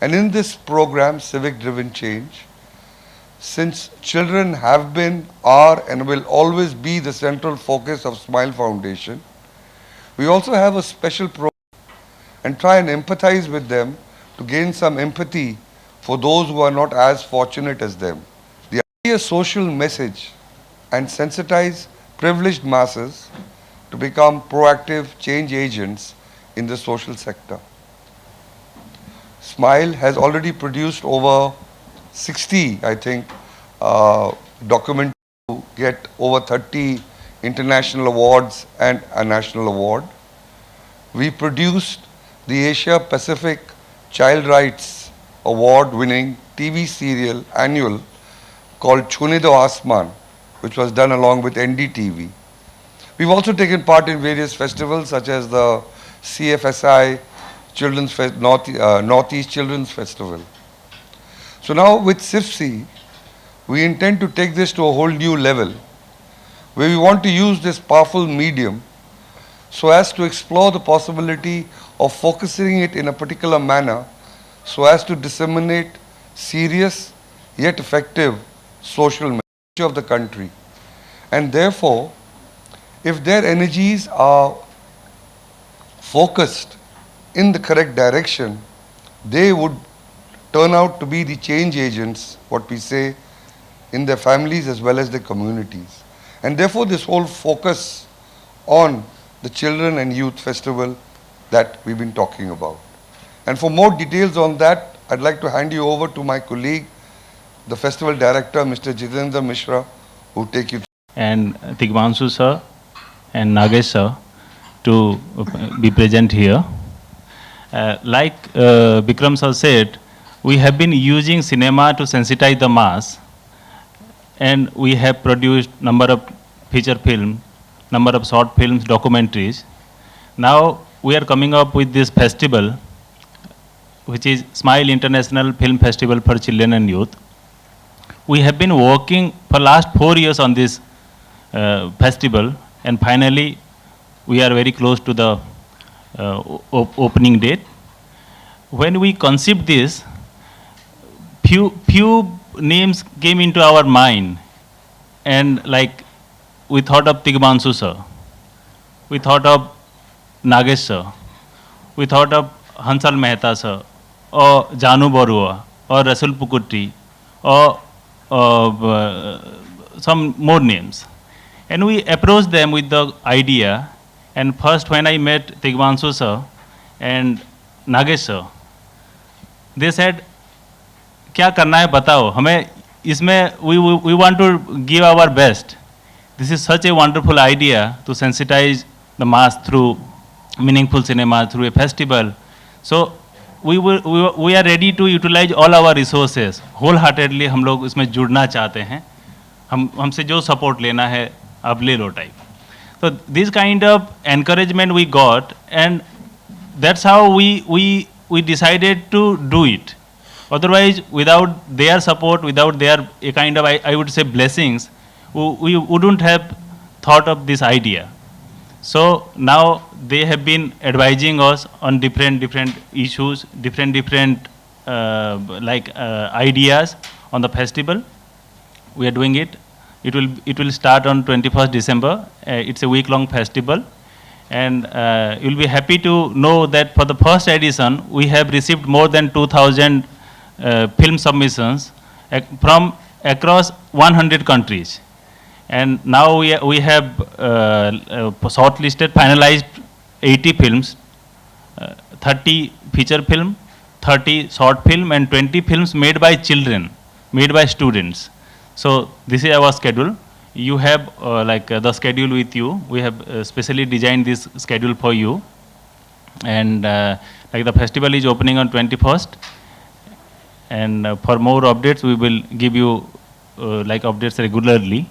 And in this program, Civic Driven Change, since children have been, are, and will always be the central focus of Smile Foundation, we also have a special program and try and empathize with them to gain some empathy for those who are not as fortunate as them. The idea is a social message and sensitize privileged masses to become proactive change agents in the social sector. Smile has already produced over 60, I think, documents to get over 30 international awards and a national award. We produced the Asia Pacific Child Rights Award winning TV serial annual called Chune Do Asman, which was done along with NDTV. We've also taken part in various festivals such as the CFSI Northeast Children's Festival. So now with CIFC, we intend to take this to a whole new level where we want to use this powerful medium so as to explore the possibility of focusing it in a particular manner so as to disseminate serious yet effective social message of the country. And therefore, if their energies are focused in the correct direction, they would turn out to be the change agents, what we say, in their families as well as their communities. And therefore, this whole focus on the Children and Youth Festival that we've been talking about. And for more details on that, I'd like to hand you over to my colleague, the festival director, Mr. Jitendra Mishra, who will take you through. And Tigmanshu sir and Nagesh sir to be present here. Like Bikram sir said, we have been using cinema to sensitize the mass, and we have produced number of feature film, number of short films, documentaries. Now we are coming up with this festival, which is Smile International Film Festival for Children and Youth. We have been working for last 4 years on this festival, and finally we are very close to the opening date. When we conceived this, few names came into our mind, and like we thought of Tigmanshu sir, we thought of Nagesh sir, we thought of Hansal Mehta sir, or Janu Barua, or Rasul Pukutti, or some more names. And we approached them with the idea, and first when I met Tigmanshu sir and Nagesh sir, they said, क्या करना है बताओ हमें इसमें we want to give our best. This is such a wonderful idea to sensitize the mass through meaningful cinema, through a festival. So we are ready to utilize all our resources. Wholeheartedly हम लोग इसमें जुड़ना चाहते हैं. हमसे जो support लेना है आप ले लो type. So this kind of encouragement we got, and that's how we decided to do it. Otherwise, without their support, without their a kind of I would say blessings, we wouldn't have thought of this idea. So now they have been advising us on different issues, different ideas on the festival. We are doing it. It will start on 21st December. It's a week-long festival, and you'll be happy to know that for the first edition we have received more than 2,000 film submissions from across 100 countries. And now we have shortlisted, finalized 80 films, 30 feature film, 30 short film, and 20 films made by children, made by students. So this is our schedule. You have the schedule with you. We have specially designed this schedule for you. And the festival is opening on 21st. And for more updates, we will give you updates regularly.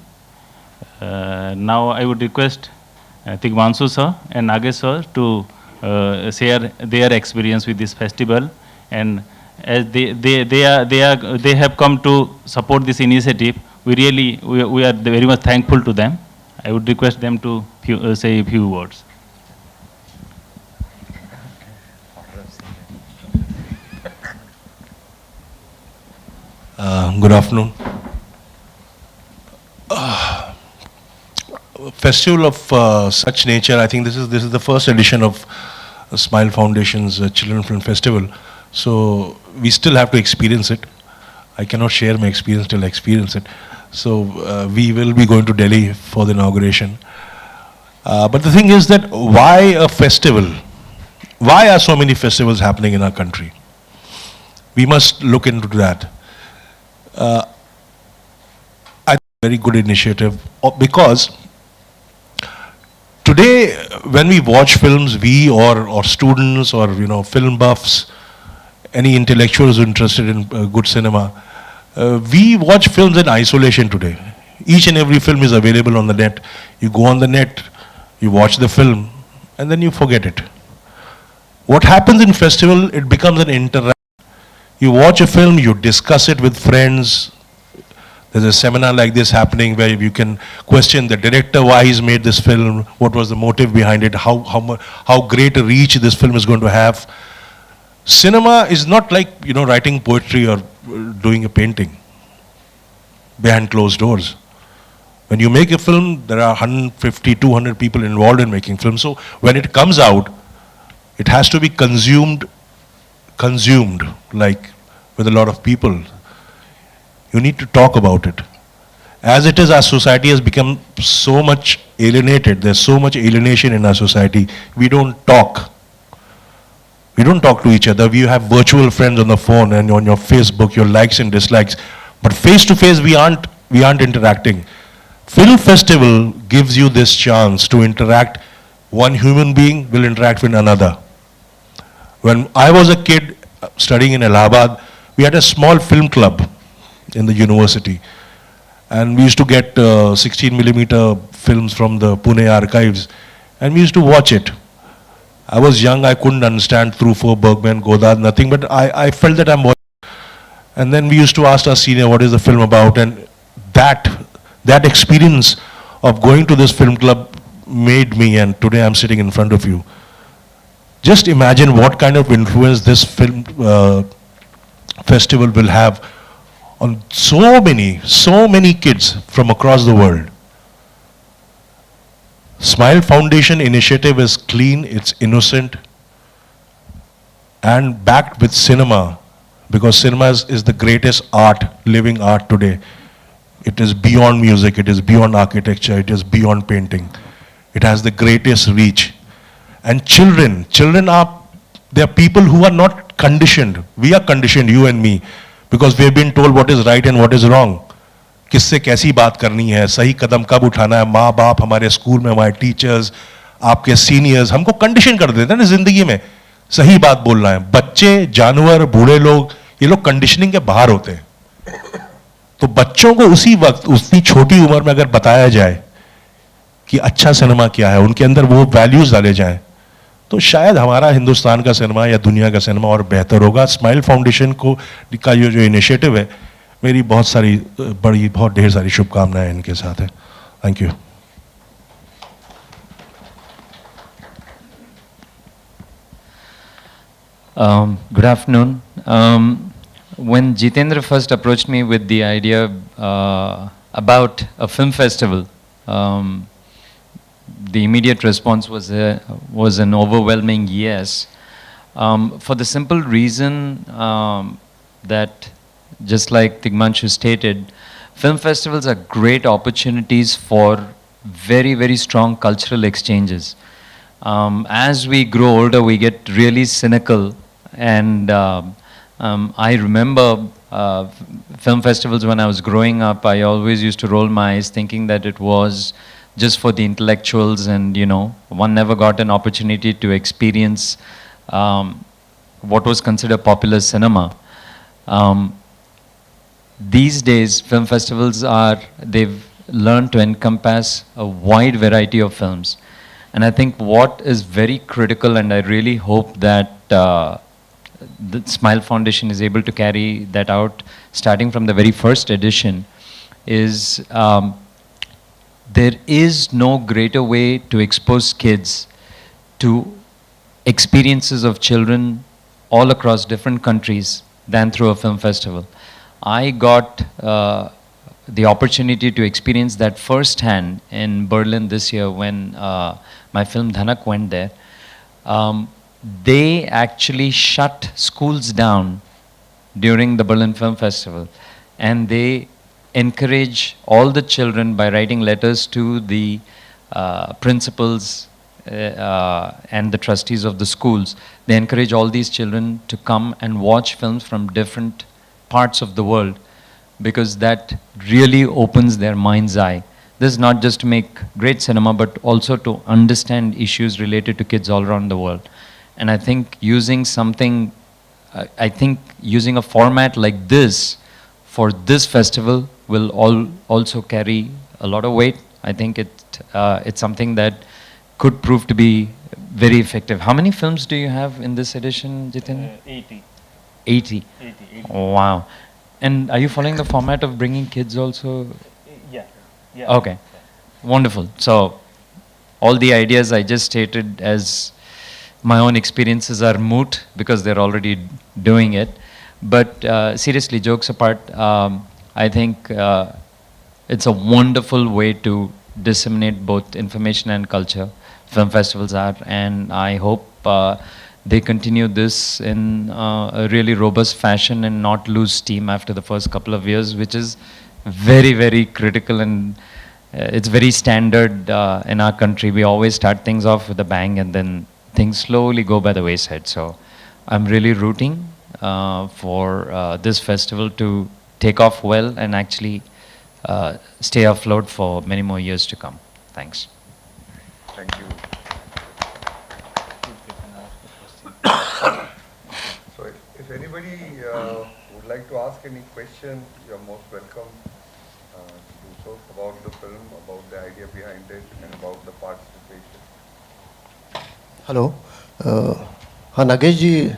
Now I would request Tigmanshu sir and Nagesh sir to share their experience with this festival, and as they have come to support this initiative, we are very much thankful to them. I would request them to say a few words. Good afternoon. Festival of such nature, I think this is the first edition of Smile Foundation's Children Film Festival. So we still have to experience it. I cannot share my experience till I experience it. So we will be going to Delhi for the inauguration. But the thing is that why a festival? Why are so many festivals happening in our country? We must look into that. I think very good initiative because today when we watch films, we or students or film buffs, any intellectuals interested in good cinema, we watch films in isolation today. Each and every film is available on the net. You go on the net, you watch the film, and then you forget it. What happens in festival, it becomes an interaction. You watch a film, you discuss it with friends. There's a seminar like this happening where you can question the director, why he's made this film, what was the motive behind it, how great a reach this film is going to have. Cinema is not like writing poetry or doing a painting behind closed doors. When you make a film, there are 150, 200 people involved in making films. So when it comes out, it has to be consumed like with a lot of people. You need to talk about it. As it is, our society has become so much alienated. There's so much alienation in our society. We don't talk. We don't talk to each other. We have virtual friends on the phone and on your Facebook, your likes and dislikes. But face to face, we aren't interacting. Film festival gives you this chance to interact. One human being will interact with another. When I was a kid studying in Allahabad, we had a small film club in the university. And we used to get 16mm films from the Pune archives. And we used to watch it. I was young, I couldn't understand Truffaut, Bergman, Godard, nothing, but I felt that I'm watching. And then we used to ask our senior, what is the film about? And that experience of going to this film club made me, and today I'm sitting in front of you. Just imagine what kind of influence this film festival will have on so many kids from across the world. Smile Foundation initiative is clean, it's innocent, and backed with cinema, because cinema is the greatest art, living art today. It is beyond music, it is beyond architecture, it is beyond painting. It has the greatest reach. And children they are people who are not conditioned. We are conditioned, you and me, because we have been told what is right and what is wrong. किससे कैसी बात करनी है, सही कदम कब उठाना है, माँ बाप, हमारे स्कूल में हमारे टीचर्स, आपके सीनियर्स हमको कंडीशन कर देते हैं ना जिंदगी में, सही बात बोलना है. बच्चे, जानवर, बूढ़े लोग, ये लोग कंडीशनिंग के बाहर होते हैं. तो बच्चों को उसी वक्त, उतनी छोटी उम्र में अगर बताया जाए कि अच्छा सिनेमा क्या है, उनके अंदर वो वैल्यूज डाले जाएं, तो शायद हमारा हिंदुस्तान का सिनेमा या दुनिया का सिनेमा और बेहतर होगा. स्माइल फाउंडेशन का जो इनिशिएटिव है, मेरी बहुत ढेर सारी शुभकामनाएं इनके साथ है. Thank you. Good afternoon. When Jitendra first approached me with the idea about a film festival, the immediate response was an overwhelming yes, for the simple reason that, just like Tigmanshu stated, film festivals are great opportunities for very, very strong cultural exchanges. As we grow older, we get really cynical, and I remember film festivals when I was growing up. I always used to roll my eyes thinking that it was just for the intellectuals, and one never got an opportunity to experience what was considered popular cinema. These days, film festivals they've learned to encompass a wide variety of films. And I think what is very critical, and I really hope that the Smile Foundation is able to carry that out starting from the very first edition, is there is no greater way to expose kids to experiences of children all across different countries than through a film festival. I got the opportunity to experience that firsthand in Berlin this year when my film Dhanak went there. Um, they actually shut schools down during the Berlin Film Festival, and they encourage all the children by writing letters to the principals and the trustees of the schools. They encourage all these children to come and watch films from different parts of the world, because that really opens their mind's eye. This is not just to make great cinema, but also to understand issues related to kids all around the world. And I think using something, I think using a format like this for this festival will also carry a lot of weight. I think it's something that could prove to be very effective. How many films do you have in this edition, Jitin? 80. 80. Wow. And are you following the format of bringing kids also? Yeah. Okay. Wonderful. So, all the ideas I just stated as my own experiences are moot because they're already doing it. But seriously, jokes apart, I think it's a wonderful way to disseminate both information and culture. Film festivals are, and I hope they continue this in a really robust fashion and not lose steam after the first couple of years, which is very, very critical, and it's very standard in our country. We always start things off with a bang and then things slowly go by the wayside. So I'm really rooting for this festival to take off well and actually stay afloat for many more years to come. Thanks. Thank you. So if anybody would like to ask any question, you're most welcome to do so about the film, about the idea behind it, and about the participation. Hello हाँ नागेश जी,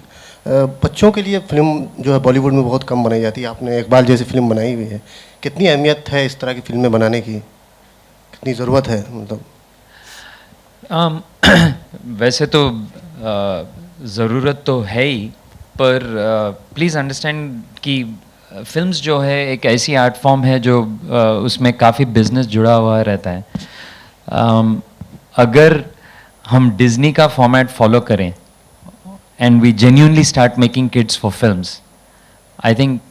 बच्चों के लिए film जो है बॉलीवुड में बहुत कम बनाई जाती है। आपने इकबाल जैसी फिल्म बनाई हुई है, कितनी अहमियत है इस तरह की फिल्में बनाने की, कितनी ज़रूरत है मतलब? वैसे तो ज़रूरत तो है ही, पर प्लीज़ अंडरस्टैंड कि फिल्म्स जो है एक ऐसी आर्ट फॉर्म है जो उसमें काफ़ी बिजनेस जुड़ा हुआ रहता है। अगर हम डिज्नी का फॉर्मेट फॉलो करें and we genuinely start making kids for films, I think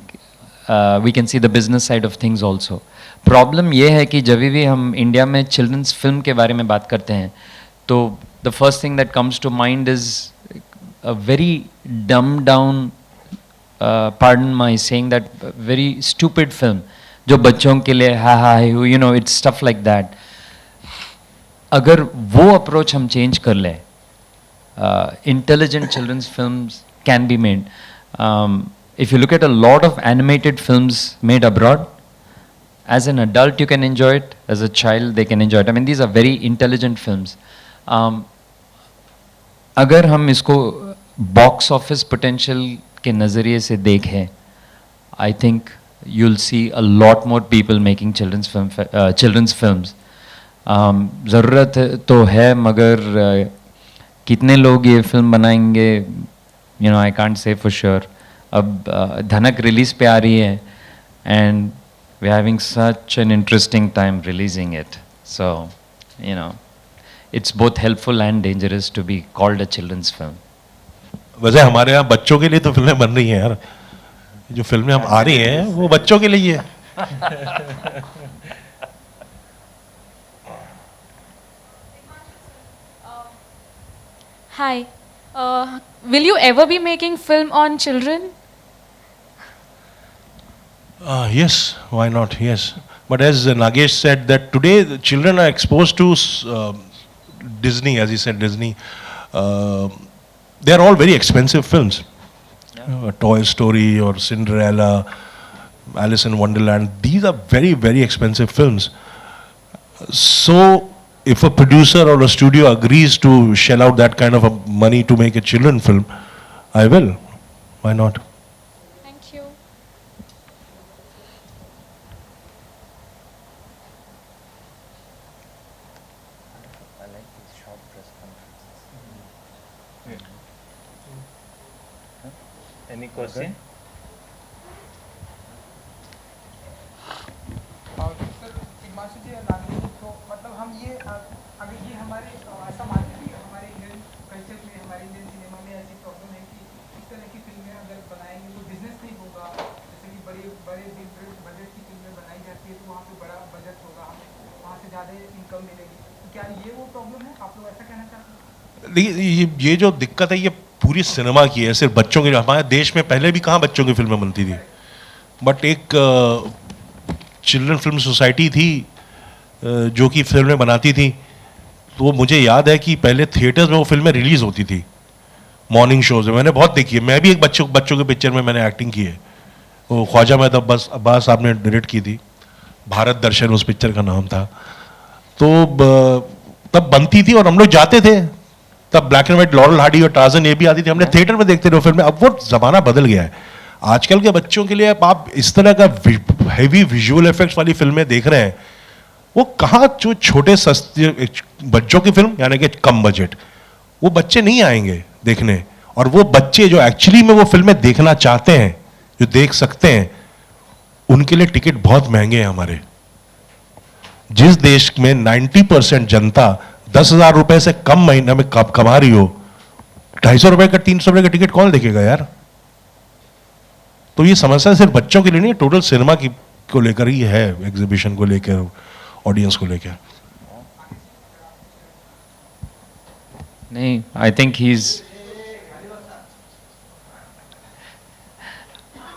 we can see the business side of things also. Problem ये है कि जब भी हम इंडिया में चिल्ड्रंस फिल्म के बारे में बात करते हैं तो the first thing that comes to mind is a very dumbed down, pardon my saying that, very stupid film जो बच्चों के लिए हा हा you know, it's stuff like that. अगर वो अप्रोच हम चेंज कर लें, intelligent children's films can be made. If you look at a lot of animated films made abroad, as an adult you can enjoy it, as a child they can enjoy it. I mean, these are very intelligent films. अगर हम इसको box office potential के नज़रिए से देखें, I think you'll see a lot more people making children's films. ज़रूरत तो है, मगर कितने लोग ये फिल्म बनाएंगे, you know, I can't say for sure. अब धनक रिलीज पे आ रही है and we're having such an interesting time releasing it. So, you know, it's both helpful and dangerous to be called a children's film. वैसे हमारे यहाँ बच्चों के लिए तो फिल्में बन रही हैं यार, जो फिल्में हम आ रही हैं वो बच्चों के लिए है। Hi. Will you ever be making film on children? Yes, why not? Yes, but as Nagesh said, that today the children are exposed to Disney, as he said, Disney. They are all very expensive films. Toy Story or Cinderella, Alice in Wonderland. These are very, very expensive films. So, if a producer or a studio agrees to shell out that kind of a money to make a children film, I will. Why not? Thank you. Any question? Himanshu जी और नागरिक जी, तो मतलब हम ये अगर ये हमारे ऐसा मानते हैं कि हमारे इंडियन कल्चर में, हमारे इंडियन सिनेमा में ऐसी प्रॉब्लम है कि इस तरह की फिल्में अगर बनाएंगे तो बिजनेस नहीं होगा। जैसे कि बड़े बड़े बिग बजट की फिल्में बनाई जाती है तो वहाँ पे बड़ा बजट होगा, हमें वहाँ से ज़्यादा इनकम मिलेगी। तो क्या ये वो प्रॉब्लम है, आप लोग ऐसा कहना चाहते हैं? देखिए ये जो दिक्कत है ये पूरी सिनेमा की है, सिर्फ बच्चों की। हमारे देश में पहले भी कहाँ बच्चों की फिल्में बनती थी, बट एक चिल्ड्रन फिल्म सोसाइटी थी जो कि फिल्में बनाती थी। तो मुझे याद है कि पहले थिएटर्स में वो फिल्में रिलीज होती थी, मॉर्निंग शोज में। मैंने बहुत देखी है, मैं भी एक बच्चों के पिक्चर में मैंने एक्टिंग की है। वो ख्वाजा में तब बस अब्बास साहब ने डायरेक्ट की थी, भारत दर्शन उस पिक्चर का नाम था। तो तब बनती थी और हम लोग जाते थे। तब black and white laurel Hardy और टार्जन ये भी आती थी, हमने थिएटर में देखते थे वो फिल्में। अब वो जमाना बदल गया है। आजकल के बच्चों के लिए अब आप इस तरह का हैवी विजुअल इफेक्ट्स वाली फिल्में देख रहे हैं, वो कहाँ जो छोटे सस्ते बच्चों की फिल्म यानी कि कम बजट, वो बच्चे नहीं आएंगे देखने। और वो बच्चे जो एक्चुअली में वो फिल्में देखना चाहते हैं, जो देख सकते हैं, उनके लिए टिकट बहुत महंगे हैं हमारे। जिस देश में 90% जनता 10,000 रुपए से कम महीने में कमा रही हो, 250 रुपए का 300 रुपए का टिकट कौन देखेगा यार? तो ये समस्या सिर्फ बच्चों के लिए नहीं, टोटल सिनेमा की को लेकर ही है, एग्जीबिशन को लेकर, ऑडियंस को लेकर। नहीं, I think he is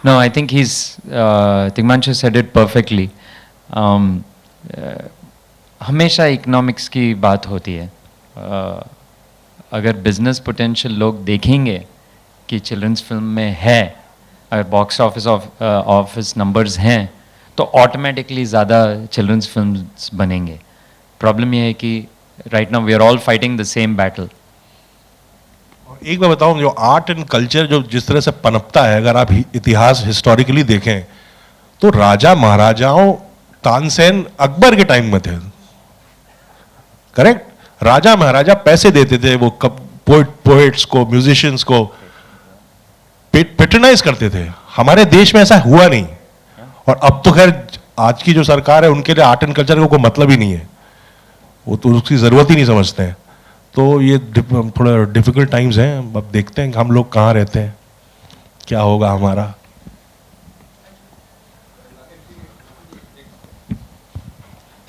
No, I think Tigmanshu said it perfectly. हमेशा इकोनॉमिक्स की बात होती है। अगर बिजनेस पोटेंशियल लोग देखेंगे कि चिल्ड्रंस फिल्म में है, अगर बॉक्स ऑफिस नंबर्स हैं, तो ऑटोमेटिकली ज़्यादा चिल्ड्रंस फिल्म्स बनेंगे। प्रॉब्लम यह है कि right now we are all fighting the same battle. एक मैं बताऊं, जो आर्ट एंड कल्चर जो जिस तरह से पनपता है, अगर आप इतिहास हिस्टोरिकली देखें तो राजा महाराजाओं, तानसेन अकबर के टाइम में थे, करेक्ट? राजा महाराजा पैसे देते थे, वो पोएट्स को, म्यूजिशियंस को पेट्रोनाइज करते थे। हमारे देश में ऐसा हुआ नहीं। और अब तो खैर आज की जो सरकार है उनके लिए आर्ट एंड कल्चर का कोई मतलब ही नहीं है, वो तो उसकी जरूरत ही नहीं समझते हैं। तो ये थोड़ा डिफिकल्ट टाइम्स हैं। अब देखते हैं हम लोग कहाँ रहते हैं, क्या होगा हमारा।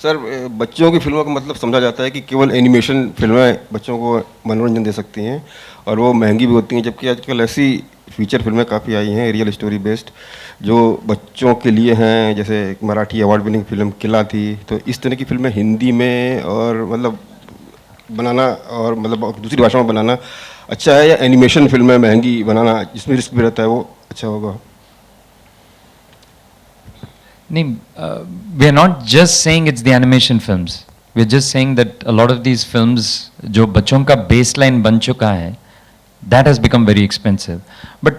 सर, बच्चों की फिल्मों का मतलब समझा जाता है कि केवल एनिमेशन फिल्में बच्चों को मनोरंजन दे सकती हैं और वो महंगी भी होती हैं, जबकि आजकल ऐसी फीचर फिल्में काफ़ी आई हैं रियल स्टोरी बेस्ड जो बच्चों के लिए हैं। जैसे एक मराठी अवार्ड विनिंग फिल्म किला थी। तो इस तरह की फिल्में हिंदी में और मतलब बनाना और मतलब दूसरी भाषा में बनाना अच्छा है, या एनिमेशन फिल्में महंगी बनाना जिसमें रिस्क भी रहता है वो अच्छा होगा? नहीं, we are not just saying it's the animation films, we are just saying that a lot of these films जो बच्चों का बेसलाइन बन चुका है, that has become very expensive. But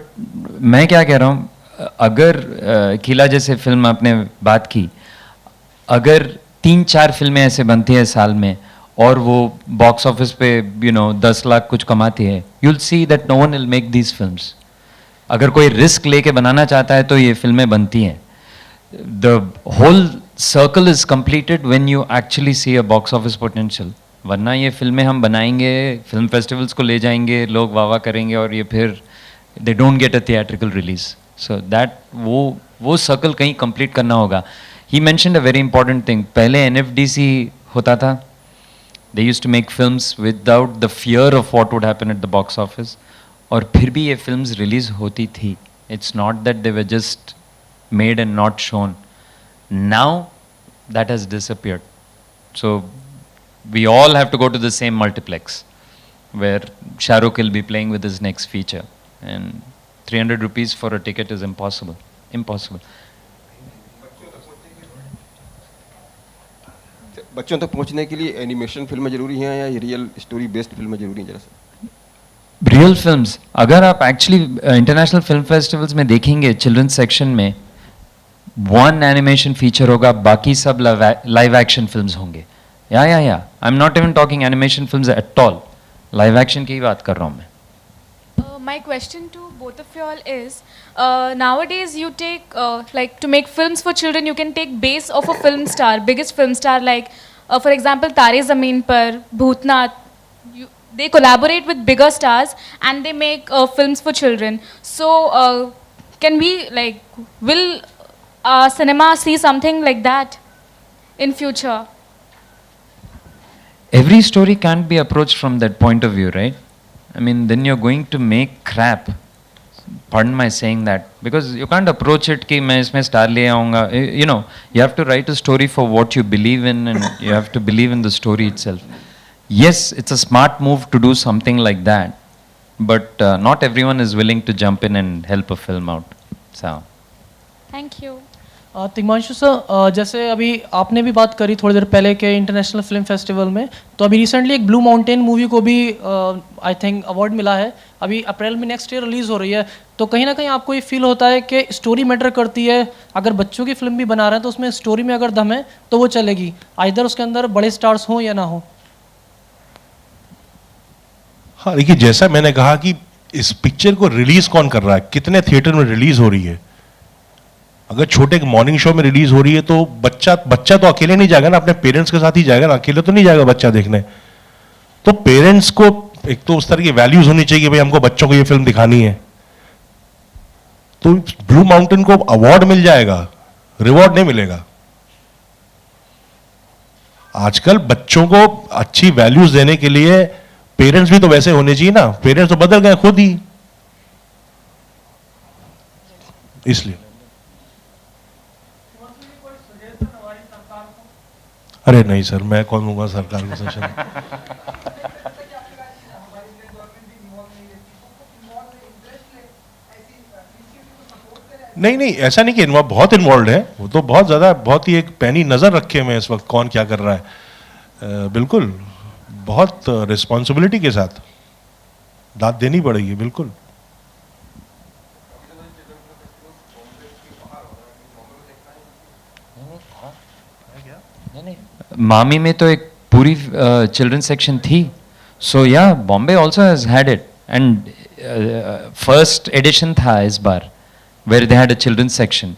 मैं क्या कह रहा हूँ, अगर किला जैसे फिल्म आपने बात की, अगर 3-4 फिल्में ऐसे बनती है साल में और वो बॉक्स ऑफिस पे 10 लाख कुछ कमाती है, you will see that no one will make these films. अगर कोई रिस्क लेके बनाना चाहता है तो ये फिल्में बनती हैं। The whole circle is completed when you actually see a box office potential. वरना ये फिल्में हम बनाएंगे, फिल्म फेस्टिवल्स को ले जाएंगे, लोग वाह वाह करेंगे और ये फिर they don't get a theatrical release. So that वो सर्कल कहीं कंप्लीट करना होगा। He mentioned a very important thing, पहले NFDC होता था, they used to make films without the fear of what would happen at the box office, और फिर भी ये films release होती थी। It's not that they were just made and not shown. Now that has disappeared. So we all have to go to the same multiplex where Shah Rukh will be playing with his next feature, and 300 rupees for a ticket is impossible. बच्चों तक पहुंचने के लिए animation फिल्में जरूरी हैं या real story based फिल्में जरूरी हैं? जरा सा रियल फिल्म्स, अगर आप एक्चुअली इंटरनेशनल फिल्म फेस्टिवल्स में देखेंगे, चिल्ड्रंस सेक्शन में 1 एनिमेशन फीचर होगा, बाकी सब लाइव एक्शन फिल्म्स होंगे। या I am not even talking animation films at all, live action की ही बात कर रहा हूँ मैं। My question to both of y'all is nowadays you take like to make films for children, you can take base of a film star, biggest film star like for example Tare Zameen Par, Bhootnath. They collaborate with bigger stars and they make films for children. So can we like will cinema see something like that in future? Every story can't be approached from that point of view, right? I mean, then you're going to make crap. Pardon my saying that, because you can't approach it कि मैं इसमें star ले आऊँगा. You know, you have to write a story for what you believe in, and you have to believe in the story itself. Yes, it's a smart move to do something like that, but not everyone is willing to jump in and help a film out. So. Thank you. Tigmanshu sir, जैसे अभी आपने भी बात करी थोड़ी देर पहले के international film festival में, तो अभी रिसेंटली एक ब्लू माउंटेन मूवी को भी आई थिंक अवार्ड मिला है, अभी अप्रैल में नेक्स्ट ईयर रिलीज़ हो रही है. तो कहीं ना कहीं आपको ये फील होता है कि स्टोरी मैटर करती है? अगर बच्चों की फिल्म भी बना रहे हैं तो उसमें स्टोरी में अगर दम है तो वो चलेगी, आइदर उसके अंदर बड़े स्टार्स हों या ना हो. हाँ देखिए, जैसा मैंने कहा कि इस पिक्चर को रिलीज कौन कर रहा है, कितने थिएटर में रिलीज हो रही है. अगर छोटे मॉर्निंग शो में रिलीज हो रही है तो बच्चा तो अकेले नहीं जाएगा ना, अपने पेरेंट्स के साथ ही जाएगा ना, अकेले तो नहीं जाएगा बच्चा देखने. तो पेरेंट्स को एक तो उस तरह की वैल्यूज होनी चाहिए कि भाई हमको बच्चों को ये फिल्म दिखानी है. तो ब्लू माउंटेन को अवार्ड मिल जाएगा, रिवॉर्ड नहीं मिलेगा. आजकल बच्चों को अच्छी वैल्यूज देने के लिए पेरेंट्स भी तो वैसे होने चाहिए ना. पेरेंट्स तो बदल गए खुद ही, इसलिए. अरे नहीं सर, मैं कौन दूंगा सरकार को सजेशन. नहीं, ऐसा नहीं कि बहुत इन्वॉल्व है, वो तो बहुत ज्यादा, बहुत ही एक पैनी नजर रखे हुए इस वक्त कौन क्या कर रहा है. बिल्कुल बहुत रिस्पॉन्सिबिलिटी के साथ दाद देनी पड़ेगी. बिल्कुल. मामी में तो एक पूरी चिल्ड्रन सेक्शन थी. सो या Bombay also has had it, and first edition था इस बार where they had a children's section,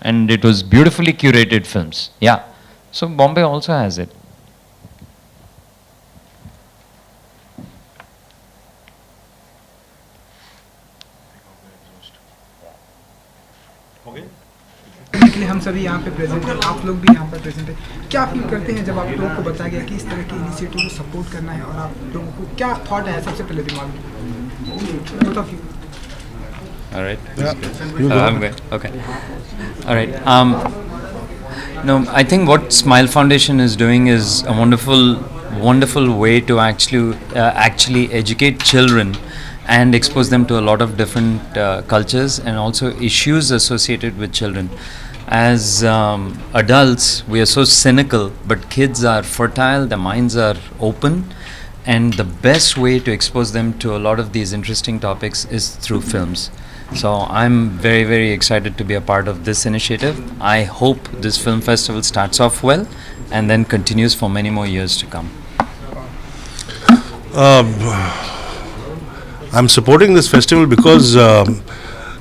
and it was beautifully curated films. Yeah, so Bombay also has it. इसलिए हम सभी यहाँ पे प्रेजेंट हैं, आप लोग भी यहाँ पर प्रेजेंट हैं. क्या फील करते हैं जब आप लोगों को बताया गया कि इस तरह के इनिशिएटिव को सपोर्ट करना है, और आप लोगों को क्या थॉट है सबसे पहले दिमाग में? Both of you. All right. I'm good. Okay. All right. No, I think what Smile Foundation is doing is a wonderful way to actually educate children and expose them to a lot of different cultures and also issues associated with children. As adults, we are so cynical, but kids are fertile, their minds are open, and the best way to expose them to a lot of these interesting topics is through films. So I'm very, very excited to be a part of this initiative. I hope this film festival starts off well and then continues for many more years to come. I'm supporting this festival because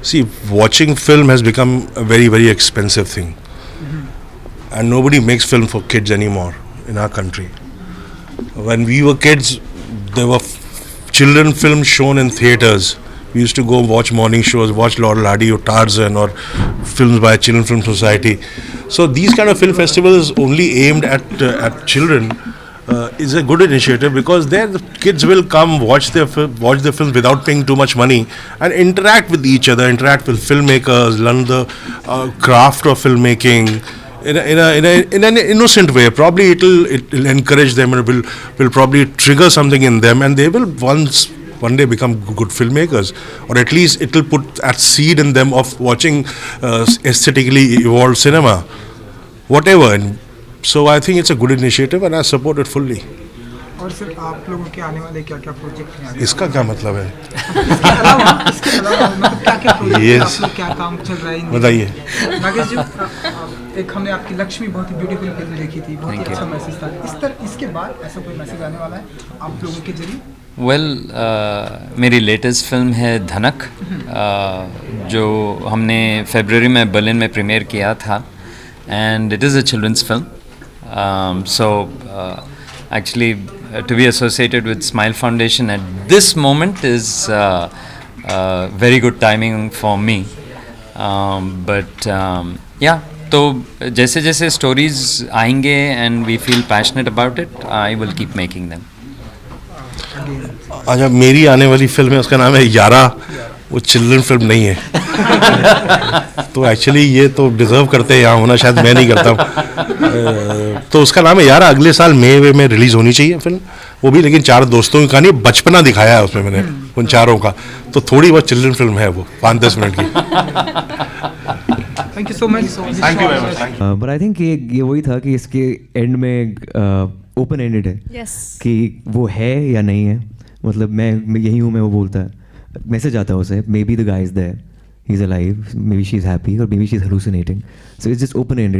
see, watching film has become a very, very expensive thing, and nobody makes film for kids anymore in our country. When we were kids, there were children films shown in theaters. We used to go watch morning shows, watch Laurel Hardy or Tarzan or films by Children Film Society. So these kind of film festivals only aimed at children is a good initiative, because there the kids will come watch the films without paying too much money and interact with each other, interact with filmmakers, learn the craft of filmmaking in an innocent way. Probably it'll encourage them, and will probably trigger something in them, and they will one day become good filmmakers, or at least it will put that seed in them of watching aesthetically evolved cinema, whatever. And so I think it's a good initiative and I support it fully. और sir आप लोगों के आने वाले क्या क्या project हैं? इसका क्या मतलब है? इसके अलावा मतलब क्या क्या प्रोजेक्ट आप लोग, क्या काम चल रहा है? बताइए. नागेश जी, एक हमने आपकी लक्ष्मी बहुत ही ब्यूटीफुल फिल्म देखी थी, बहुत ही अच्छा मैसेज था. इसके बाद ऐसा कोई मैसेज आने वाला है आप लोगों के जरिए? वेल मेरी लेटेस्ट फिल्म है धनक, जो हमने फरवरी में बर्लिन में प्रीमियर किया था, and it is a children's film. So actually to be associated with Smile Foundation at this moment is very good timing for me. But yeah, तो जैसे जैसे stories आएंगे and we feel passionate about it, I will keep making them. अच्छा, मेरी आने वाली film है, उसका नाम है यारा. वो चिल्ड्रन फिल्म नहीं है. तो एक्चुअली ये तो डिज़र्व करते हैं यहाँ होना, शायद मैं नहीं करता. तो उसका नाम है यारा. अगले साल मई में रिलीज़ होनी चाहिए फिल्म. वो भी लेकिन 4 दोस्तों की कहानी, बचपना दिखाया है उसमें मैंने उन चारों का. तो थोड़ी बहुत चिल्ड्रन फिल्म है वो, 5-10 मिनट की. Thank you so much. Thank you very much. But I think ये वही था कि इसके एंड में ओपन एंडेड है. Yes. कि वो है या नहीं है. मतलब मैं यही हूँ, मैं वो बोलता है, मैसेज आता है उसे, maybe the guy is there, he is alive, maybe she is happy और maybe she is hallucinating. So it's just open ended.